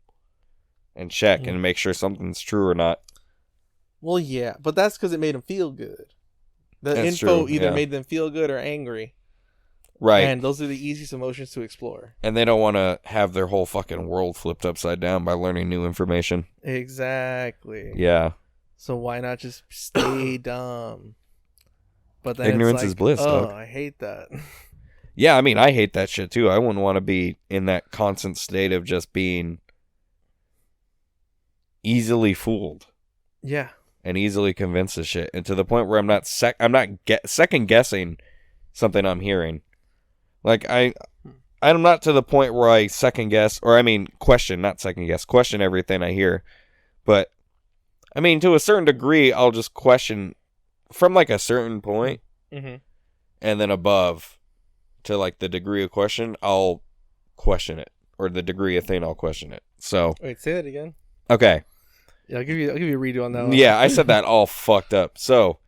and check and make sure something's true or not. Well, yeah, but that's because it made them feel good. The That's info true, either yeah. made them feel good or angry. Right. And those are the easiest emotions to explore. And they don't want to have their whole fucking world flipped upside down by learning new information. Exactly. Yeah. So why not just stay dumb? But then Ignorance it's like, is bliss, dog. I hate that. Yeah, I mean, I hate that shit too. I wouldn't want to be in that constant state of just being easily fooled. Yeah. And easily convinced of shit. And to the point where I'm not second guessing something I'm hearing. Like, I'm not to the point where I second guess, or I mean, question, not second guess, question everything I hear. But, I mean, to a certain degree, I'll just question from like a certain point, and then above to like the degree of question, I'll question it, or the degree of thing, I'll question it. So wait, say that again. Okay. Yeah, I'll give you a redo on that one. Yeah, I said that all fucked up. So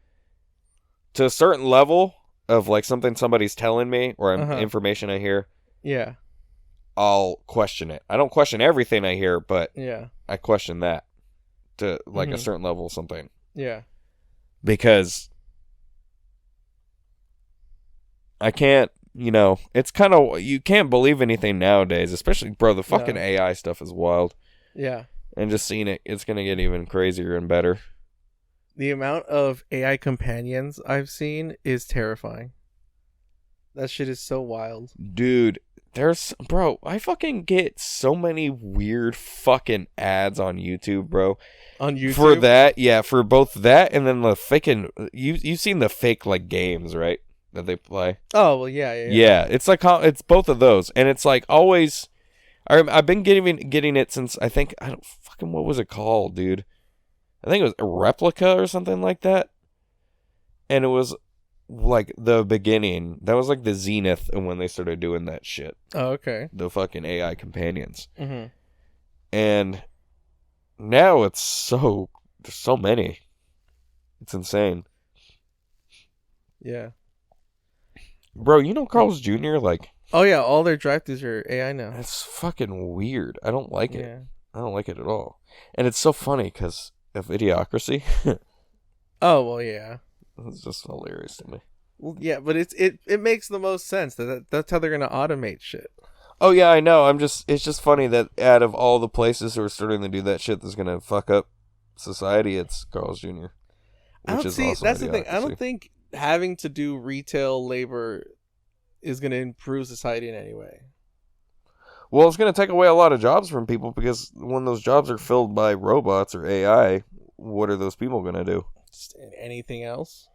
to a certain level of like something somebody's telling me or information I hear, yeah, I'll question it. I don't question everything I hear, but yeah, I question that to like a certain level of something. Yeah. Because I can't, it's kind of, you can't believe anything nowadays, especially, bro, the fucking AI stuff is wild. Yeah. And just seeing it, it's going to get even crazier and better. The amount of AI companions I've seen is terrifying. That shit is so wild. Dude, bro, I fucking get so many weird fucking ads on YouTube, bro. On YouTube? For that, yeah, for both that and then the faking, you've seen the fake, like, games, right? That they play. Oh, well, yeah. Yeah, it's like, it's both of those. And it's like always, I've been getting it since, I think, what was it called, dude? I think it was a Replica or something like that. And it was like the beginning. That was like the zenith of when they started doing that shit. Oh, okay. The fucking AI companions. Mm-hmm. And now there's so many. It's insane. Yeah. Bro, you know Carl's Jr., like... Oh, yeah, all their drive-thrus are AI now. It's fucking weird. I don't like it. Yeah. I don't like it at all. And it's so funny because of Idiocracy. Oh, well, yeah. It's just hilarious to me. Well, yeah, but it makes the most sense. That's how they're going to automate shit. Oh, yeah, I know. It's just funny that out of all the places who are starting to do that shit that's going to fuck up society, it's Carl's Jr. That's the thing. I don't think having to do retail labor is going to improve society in any way. Well, it's going to take away a lot of jobs from people because when those jobs are filled by robots or AI, what are those people going to do? Just anything else?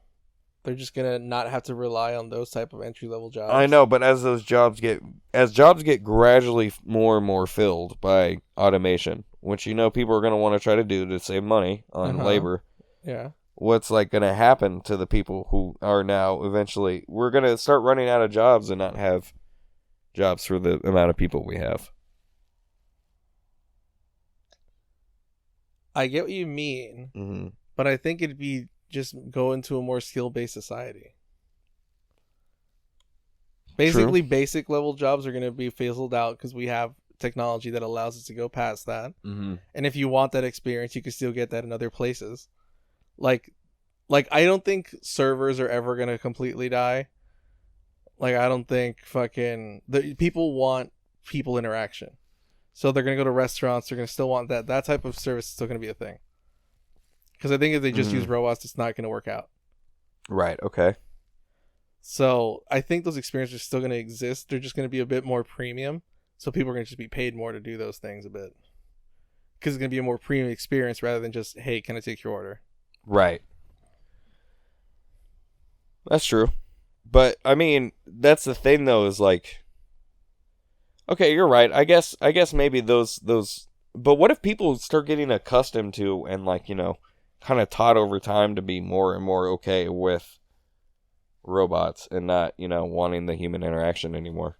They're just going to not have to rely on those type of entry-level jobs. I know, but as jobs get gradually more and more filled by automation, which people are going to want to try to do to save money on labor. Yeah. What's like going to happen to the people who are now eventually, we're going to start running out of jobs and not have jobs for the amount of people we have. I get what you mean, but I think it'd be just go into a more skill-based society. Basically, basic level jobs are going to be fizzled out because we have technology that allows us to go past that. And if you want that experience, you can still get that in other places. Like I don't think servers are ever going to completely die. Like, I don't think the people want people interaction. So they're going to go to restaurants. They're going to still want that. That type of service is still going to be a thing. Because I think if they just use robots, it's not going to work out. Right, okay. So I think those experiences are still going to exist. They're just going to be a bit more premium. So people are going to just be paid more to do those things a bit. Because it's going to be a more premium experience rather than just, hey, can I take your order? Right. That's true. But, I mean, that's the thing, though, is like... Okay, you're right. I guess maybe those... But what if people start getting accustomed to and, like, kind of taught over time to be more and more okay with robots and not, wanting the human interaction anymore?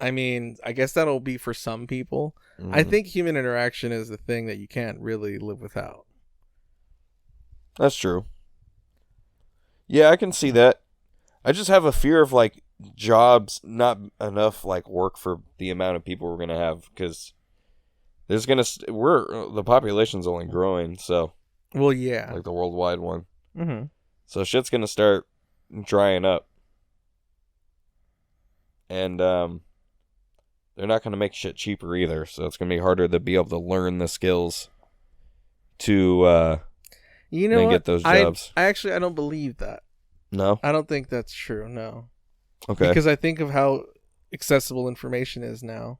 I mean, I guess that'll be for some people. Mhm. I think human interaction is the thing that you can't really live without. That's true. Yeah, I can see that. I just have a fear of like jobs, not enough like work for the amount of people we're gonna have, because there's the population's only growing, so Well, yeah. like the worldwide one. Mm-hmm. So shit's gonna start drying up, and they're not gonna make shit cheaper either. So it's gonna be harder to be able to learn the skills to You know then what? get those jobs. I don't believe that. No, I don't think that's true. No. okay, Because I think of how accessible information is now.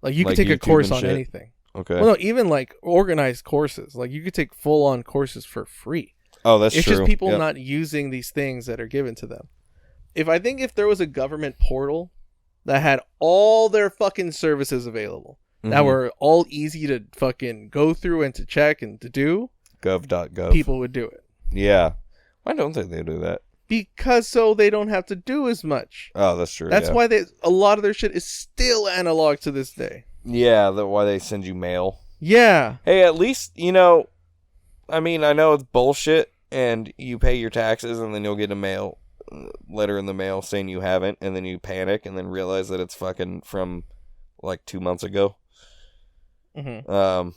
Like you could Like take a YouTube course and on shit? anything. okay. Well, no, even like organized courses. Like you could take full-on courses for free. Oh, that's It's true. just people Yep. not using these things that are given to them. If there was a government portal that had all their fucking services available, that Mhm. were all easy to fucking go through and to check and to do, Gov.gov. people would do it. Yeah. Why don't they do that? Because so they don't have to do as much. Oh, that's true. That's yeah. why a lot of their shit is still analog to this day. Yeah, why they send you mail. Yeah. Hey, at least, I mean, I know it's bullshit, and you pay your taxes, and then you'll get a letter in the mail saying you haven't, and then you panic, and then realize that it's fucking from, like, 2 months ago. Mm-hmm.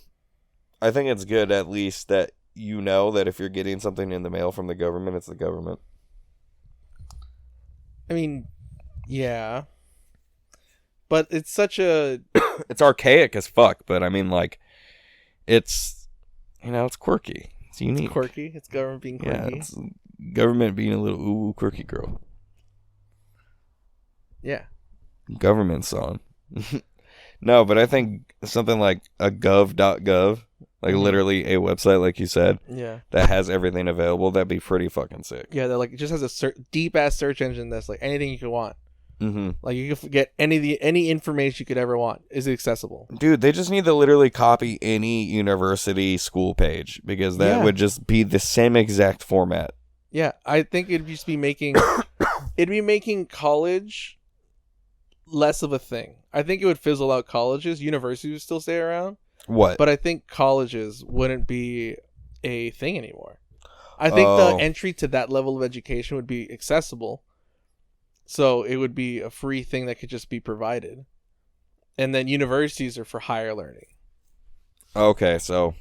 I think it's good, at least, that you know that if you're getting something in the mail from the government, it's the government. I mean, yeah. But it's such a... It's archaic as fuck, but I mean, like, it's, it's quirky. It's unique. quirky. It's government being quirky. Yeah, it's government being a little ooh quirky girl. Yeah. Government song. No, but I think something like a gov.gov, like Mhm. literally a website, like you said, Yeah. that has everything available, that'd be pretty fucking sick. Yeah, that like it just has a deep ass search engine that's like anything you could want. Mm-hmm. Like you can get any information you could ever want is accessible. Dude, they just need to literally copy any university school page, because that Yeah. would just be the same exact format. Yeah, I think it'd just be making college less of a thing. I think it would fizzle out colleges. Universities would still stay around, What? but I think colleges wouldn't be a thing anymore. I think Oh. the entry to that level of education would be accessible. So it would be a free thing that could just be provided. And then universities are for higher learning. Okay, so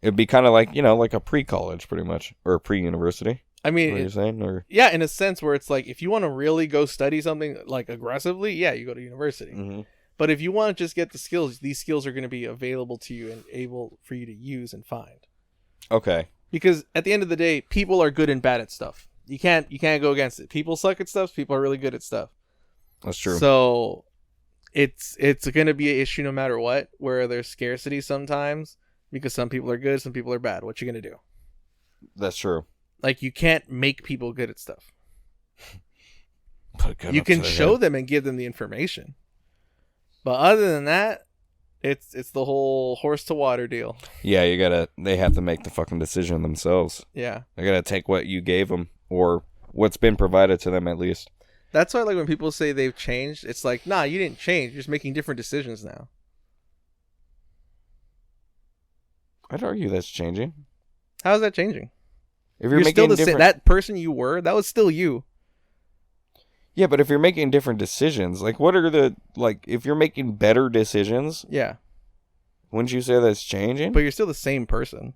it'd be kind of like, like a pre-college pretty much, or a pre-university. I What mean, you're saying? Or yeah, in a sense where it's like if you want to really go study something like aggressively, yeah, you go to university. mm-hmm. But if you want to just get the skills, these skills are going to be available to you and able for you to use and find. Okay. Because at the end of the day, people are good and bad at stuff. You can't go against it. People suck at stuff. People are really good at stuff. That's true. So it's going to be an issue no matter what, where there's scarcity sometimes because some people are good, some people are bad. What you going to do? That's true. Like you can't make people good at stuff. Put a gun You up to can their show head. them and give them the information. But other than that, it's the whole horse to water deal. Yeah, they have to make the fucking decision themselves. Yeah. They gotta take what you gave them, or what's been provided to them at least. That's why like when people say they've changed, it's like, nah, you didn't change. You're just making different decisions now. I'd argue that's changing. How's that changing? If You're you're still making the same. different, That person you were, that was still you. yeah, but if you're making different decisions, like what are if you're making better decisions, Yeah. wouldn't you say that's changing? But you're still the same person.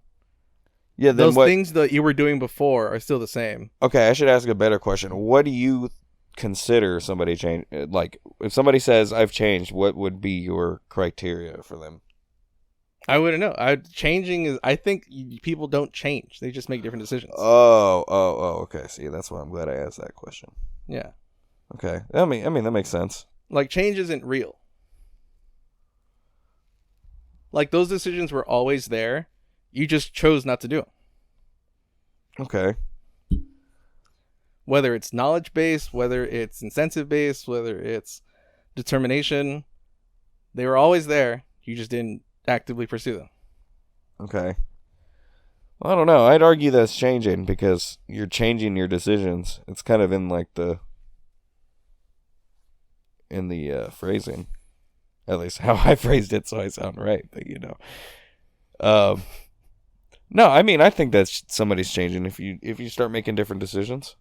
Yeah, then Those what? things that you were doing before are still the same. Okay, I should ask a better question. What do you consider somebody change? Like, if somebody says I've changed, what would be your criteria for them? I wouldn't know. I think people don't change. They just make different decisions. Oh, okay. See, that's why I'm glad I asked that question. Yeah. Okay, I mean that makes sense. Like change isn't real. Like those decisions were always there. You just chose not to do them. Okay. Whether it's knowledge based, whether it's incentive based, whether it's determination, they were always there. You just didn't actively pursue them. Okay. Well, I don't know. I'd argue that's changing because you're changing your decisions. It's kind of in like phrasing. At least how I phrased it, so I sound right. But no, I mean, I think that somebody's changing if you start making different decisions.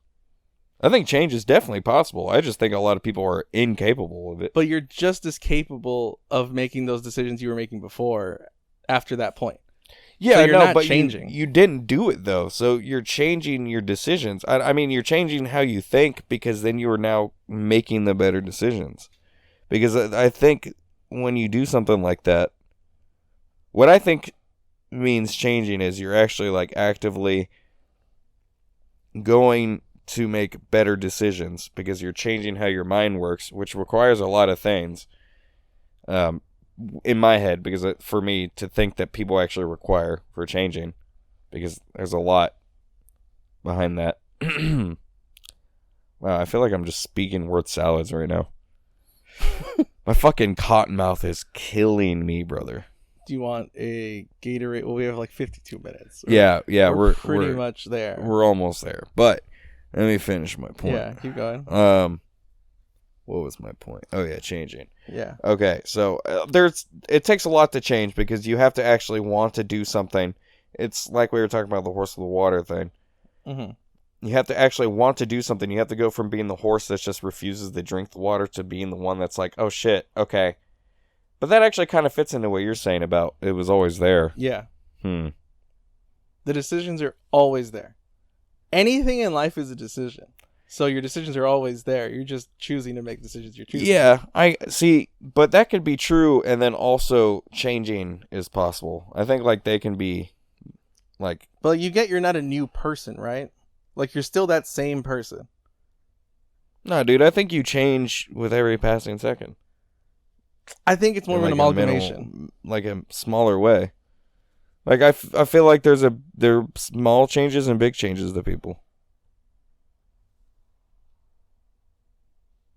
I think change is definitely possible. I just think a lot of people are incapable of it. But you're just as capable of making those decisions you were making before after that point. Yeah, so I know, not but changing. You didn't do it, though. So you're changing your decisions. I mean, you're changing how you think because then you are now making the better decisions. Because I think when you do something like that, what I think means changing is you're actually like actively going to make better decisions because you're changing how your mind works, which requires a lot of things in my head, because for me to think that people actually require for changing, because there's a lot behind that. Wow, I feel like I'm just speaking word salads right now. My fucking cotton mouth is killing me, brother. Do you want a Gatorade? Well, we have like 52 minutes. Yeah, we're pretty much there. We're almost there. But let me finish my point. Yeah, keep going. What was my point? Oh yeah, changing. Yeah. Okay, so it takes a lot to change because you have to actually want to do something. It's like we were talking about the horse of the water thing. Mm-hmm. You have to actually want to do something. You have to go from being the horse that just refuses to drink the water to being the one that's like, oh shit, okay. But that actually kind of fits into what you're saying about it was always there. Yeah. The decisions are always there. Anything in life is a decision. So your decisions are always there. You're just choosing to make decisions you're choosing. Yeah, I see. But that could be true, and then also changing is possible. I think like they can be like... But you're not a new person, right? Like you're still that same person. No, dude, I think you change with every passing second. I think it's more of an amalgamation. Like a smaller way. Like I feel like there are small changes and big changes to people.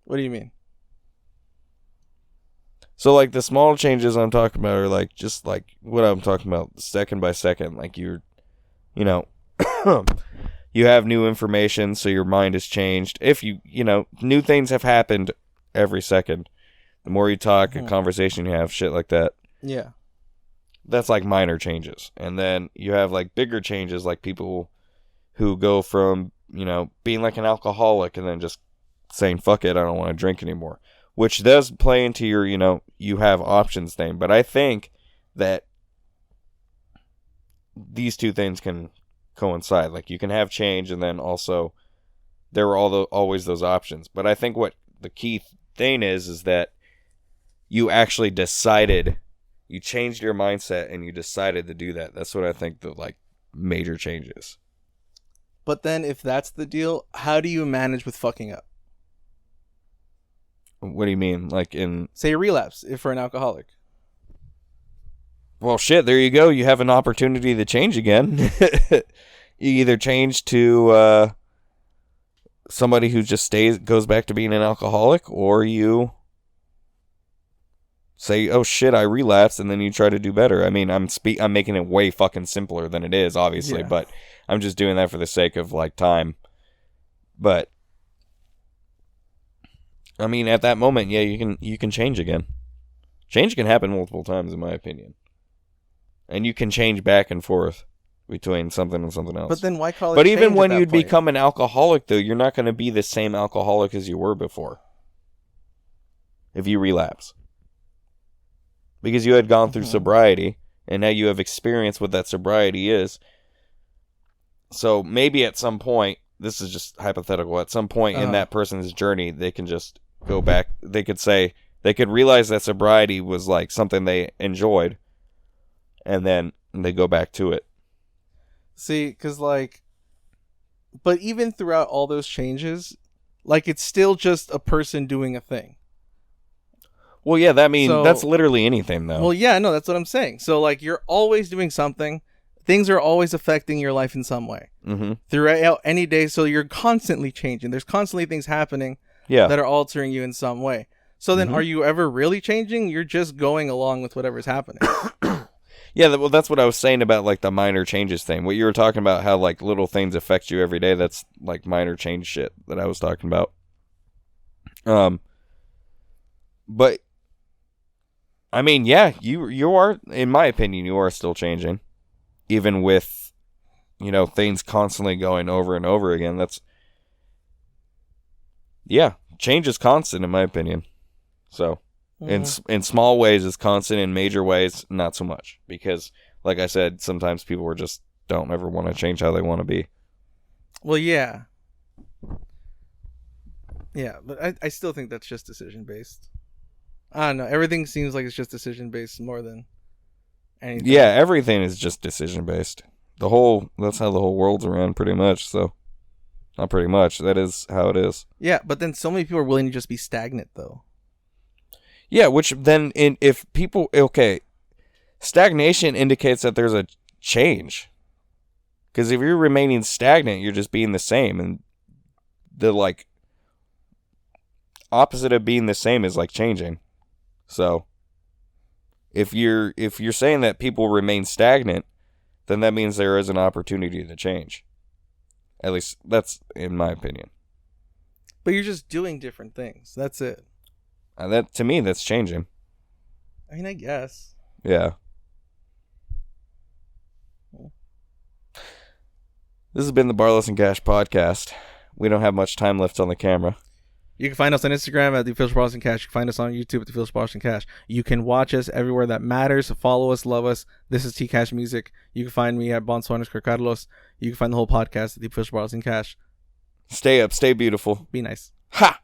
What do you mean? So like the small changes I'm talking about are like just like what I'm talking about second by second. Like you have new information, so your mind has changed. If new things have happened every second. The more you talk, a conversation you have, shit like that. Yeah. That's like minor changes. And then you have like bigger changes, like people who go from, being like an alcoholic and then just saying, fuck it, I don't want to drink anymore. Which does play into your, you have options thing. But I think that these two things can coincide. Like you can have change and then also there were always those options. But I think what the key thing is that you actually decided, you changed your mindset and you decided to do that. That's what I think the like major change is. But then if that's the deal, how do you manage with fucking up? What do you mean? Like say a relapse if for an alcoholic. Well, shit, there you go. You have an opportunity to change again. You either change to somebody who just goes back to being an alcoholic, or you say, oh shit, I relapsed, and then you try to do better. I mean, I'm making it way fucking simpler than it is, obviously, but I'm just doing that for the sake of like time. But I mean, at that moment, yeah, you can change again. Change can happen multiple times, in my opinion, and you can change back and forth between something and something else. But then why call it? But even when you'd point? Become an alcoholic, though, you're not going to be the same alcoholic as you were before. If you relapse. Because you had gone through sobriety, and now you have experienced what that sobriety is. So maybe at some point, this is just hypothetical, at some point in that person's journey, they can just go back. They could realize that sobriety was like something they enjoyed, and then they go back to it. See, because but even throughout all those changes, like it's still just a person doing a thing. Well, yeah, that's literally anything, though. Well, yeah, no, that's what I'm saying. So, like, you're always doing something. Things are always affecting your life in some way. Mm-hmm. Throughout any day, so you're constantly changing. There's constantly things happening that are altering you in some way. So then, are you ever really changing? You're just going along with whatever's happening. Yeah, well, that's what I was saying about, like, the minor changes thing. What you were talking about, how, like, little things affect you every day, that's, like, minor change shit that I was talking about. But I mean, yeah, you are, in my opinion, you are still changing, even with, you know, things constantly going over and over again. Change is constant, in my opinion. So, in small ways, it's constant. In major ways, not so much. Because, like I said, sometimes people just don't ever want to change how they want to be. Well, yeah. Yeah, but I still think that's just decision-based. I don't know. Everything seems like it's just decision-based more than anything. Yeah, everything is just decision-based. That's how the whole world's around, pretty much. So, not pretty much. That is how it is. Yeah, but then so many people are willing to just be stagnant, though. Yeah, which then, if people... Okay, stagnation indicates that there's a change. Because if you're remaining stagnant, you're just being the same. And the, like, opposite of being the same is, like, changing. So, if you're saying that people remain stagnant, then that means there is an opportunity to change. At least, that's in my opinion. But you're just doing different things. That's it. That, to me, that's changing. I mean, I guess. Yeah. This has been the Barlos and Kash podcast. We don't have much time left on the camera. You can find us on Instagram at The Official Barlos and Kash. You can find us on YouTube at The Official Barlos and Kash. You can watch us everywhere that matters. Follow us, love us. This is T-Cash Music. You can find me at Bonso_Carlos. You can find the whole podcast at The Official Barlos and Kash. Stay up, stay beautiful. Be nice. Ha!